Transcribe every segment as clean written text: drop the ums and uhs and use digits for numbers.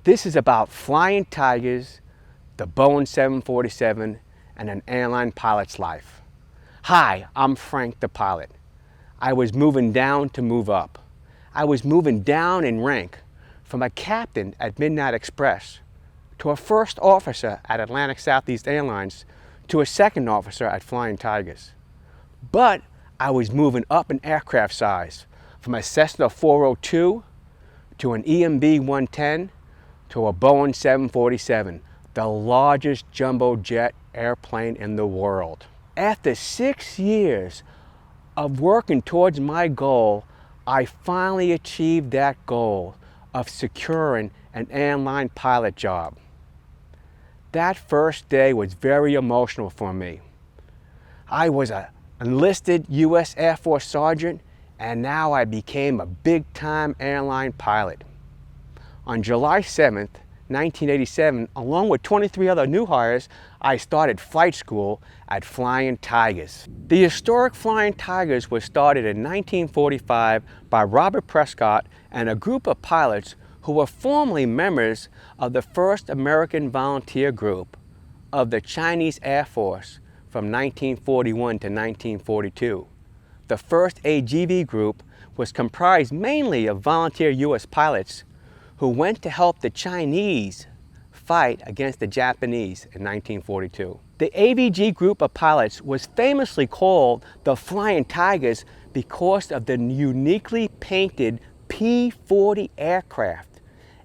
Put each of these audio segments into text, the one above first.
This is about flying tigers, the Boeing 747, and an airline pilot's life. Hi, I'm Frank the pilot. I was moving down to move up. I was moving down in rank from a captain at Midnight Express to a first officer at Atlantic Southeast Airlines to a second officer at Flying Tigers. But I was moving up in aircraft size from a Cessna 402 to an EMB 110 to a Boeing 747, the largest jumbo jet airplane in the world. After 6 years of working towards my goal, I finally achieved that goal of securing an airline pilot job. That first day was very emotional for me. I was an enlisted U.S. Air Force sergeant, and now I became a big-time airline pilot. On July 7th, 1987, along with 23 other new hires, I started flight school at Flying Tigers. The historic Flying Tigers was started in 1945 by Robert Prescott and a group of pilots who were formerly members of the first American volunteer group of the Chinese Air Force from 1941 to 1942. The first AGV group was comprised mainly of volunteer U.S. pilots who went to help the Chinese fight against the Japanese in 1942. The AVG group of pilots was famously called the Flying Tigers because of the uniquely painted P-40 aircraft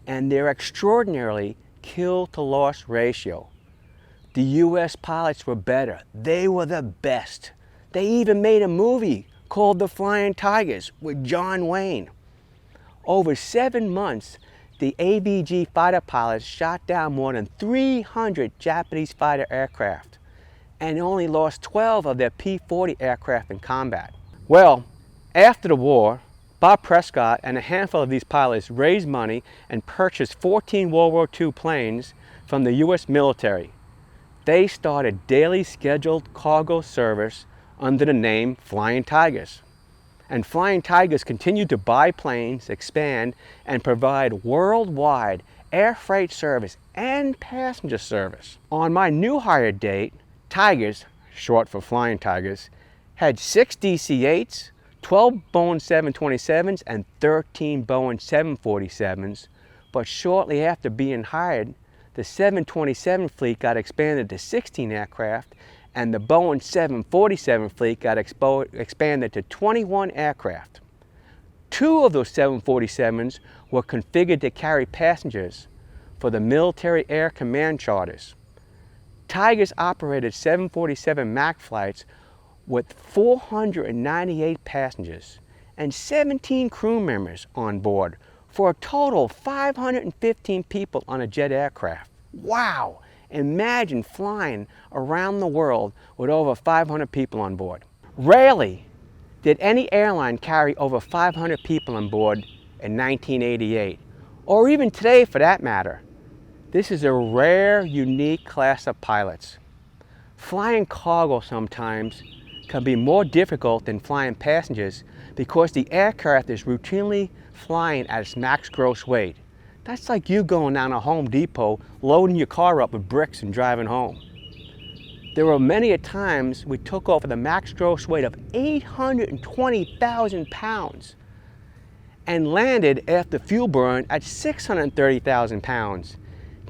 and their extraordinarily kill-to-loss ratio. The U.S. pilots were better. They were the best. They even made a movie called The Flying Tigers with John Wayne. Over 7 months, the AVG fighter pilots shot down more than 300 Japanese fighter aircraft and only lost 12 of their P-40 aircraft in combat. Well, after the war, Bob Prescott and a handful of these pilots raised money and purchased 14 World War II planes from the U.S. military. They started daily scheduled cargo service under the name Flying Tigers. And Flying Tigers continued to buy planes, expand, and provide worldwide air freight service and passenger service. On my new hire date, Tigers, short for Flying Tigers, had 6 DC-8s, 12 Boeing 727s, and 13 Boeing 747s, but shortly after being hired, the 727 fleet got expanded to 16 aircraft, and the Boeing 747 fleet got expanded to 21 aircraft. 2 of those 747s were configured to carry passengers for the military air command charters. Tigers operated 747 MAC flights with 498 passengers and 17 crew members on board for a total of 515 people on a jet aircraft. Wow! Imagine flying around the world with over 500 people on board. Rarely did any airline carry over 500 people on board in 1988, or even today for that matter. This is a rare, unique class of pilots. Flying cargo sometimes can be more difficult than flying passengers because the aircraft is routinely flying at its max gross weight. That's like you going down to Home Depot, loading your car up with bricks and driving home. There were many a times we took off with a max gross weight of 820,000 pounds and landed after fuel burn at 630,000 pounds,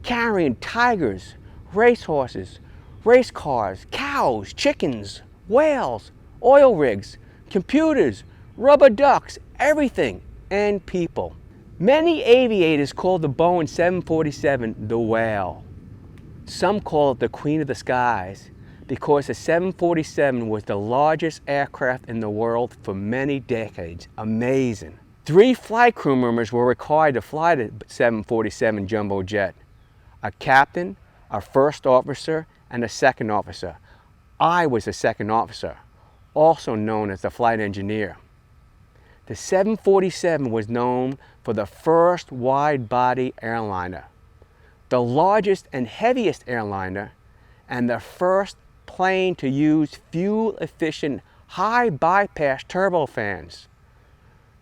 carrying tigers, racehorses, race cars, cows, chickens, whales, oil rigs, computers, rubber ducks, everything, and people. Many aviators call the Boeing 747 the whale. Some call it the Queen of the Skies because the 747 was the largest aircraft in the world for many decades. Amazing. 3 flight crew members were required to fly the 747 jumbo jet: a captain, a first officer, and a second officer. I was the second officer, also known as the flight engineer. The 747 was known for the first wide-body airliner, the largest and heaviest airliner, and the first plane to use fuel-efficient high-bypass turbofans.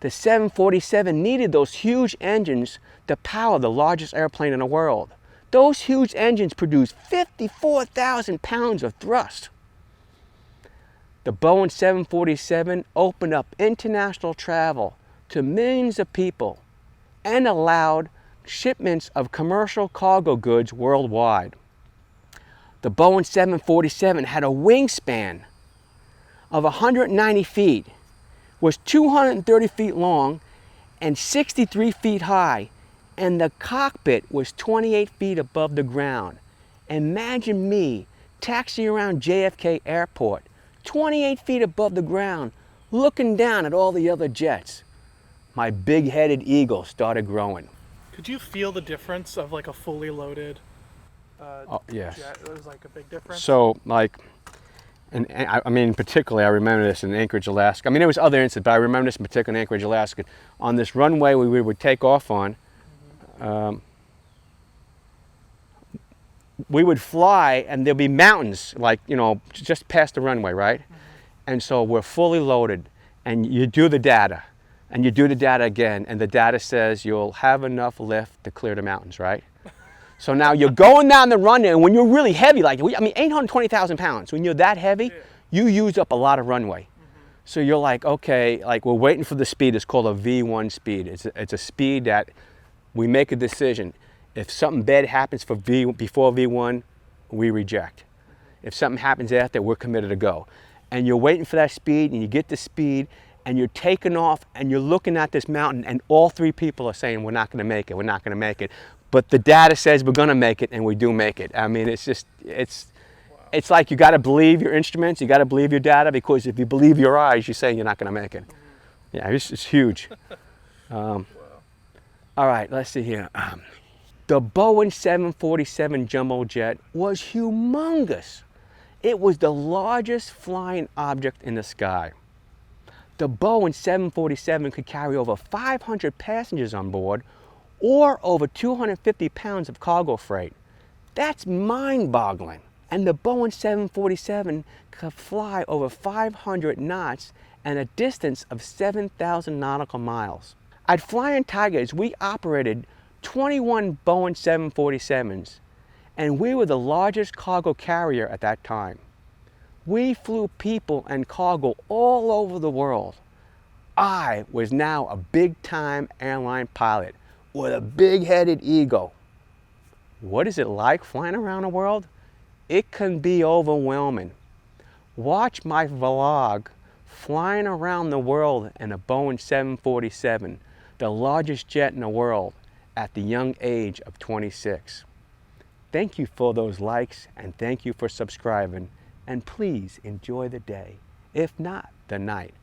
The 747 needed those huge engines to power the largest airplane in the world. Those huge engines produced 54,000 pounds of thrust. The Boeing 747 opened up international travel to millions of people and allowed shipments of commercial cargo goods worldwide. The Boeing 747 had a wingspan of 190 feet, was 230 feet long and 63 feet high, and the cockpit was 28 feet above the ground. Imagine me taxiing around JFK Airport, 28 feet above the ground, looking down at all the other jets. My big-headed ego started growing. Could you feel the difference of like a fully loaded yes. jet? It was like a big difference. So, like, and I mean, particularly, I remember this in Anchorage, Alaska. I mean, there was other incidents, but I remember this in particular in Anchorage, Alaska. On this runway we would take off on, we would fly, and there'd be mountains, like, you know, just past the runway, right? And so we're fully loaded, and you do the data, and you do the data again, and the data says you'll have enough lift to clear the mountains, right? So now you're going down the runway, and when you're really heavy, like, I mean, 820,000 pounds, when you're that heavy, you use up a lot of runway. So you're like, okay, like, we're waiting for the speed. It's called a V1 speed. It's a speed that we make a decision. If something bad happens before V1, we reject. If something happens after, we're committed to go. And you're waiting for that speed, and you get the speed, and you're taking off, and you're looking at this mountain, and all three people are saying, we're not going to make it, we're not going to make it. But the data says we're going to make it, and we do make it. I mean, it's just, it's like you got to believe your instruments, you got to believe your data, because if you believe your eyes, you're saying you're not going to make it. Yeah, it's huge. All right, let's see here. The Boeing 747 jumbo jet was humongous. It was the largest flying object in the sky. The Boeing 747 could carry over 500 passengers on board, or over 250 pounds of cargo freight. That's mind-boggling. And the Boeing 747 could fly over 500 knots and a distance of 7,000 nautical miles. At Flying Tigers, we operated 21 Boeing 747s, and we were the largest cargo carrier at that time. We flew people and cargo all over the world. I was now a big-time airline pilot with a big-headed ego. What is it like flying around the world? It can be overwhelming. Watch my vlog, Flying Around the World in a Boeing 747, the largest jet in the world, at the young age of 26. Thank you for those likes, and thank you for subscribing, and please enjoy the day, if not the night.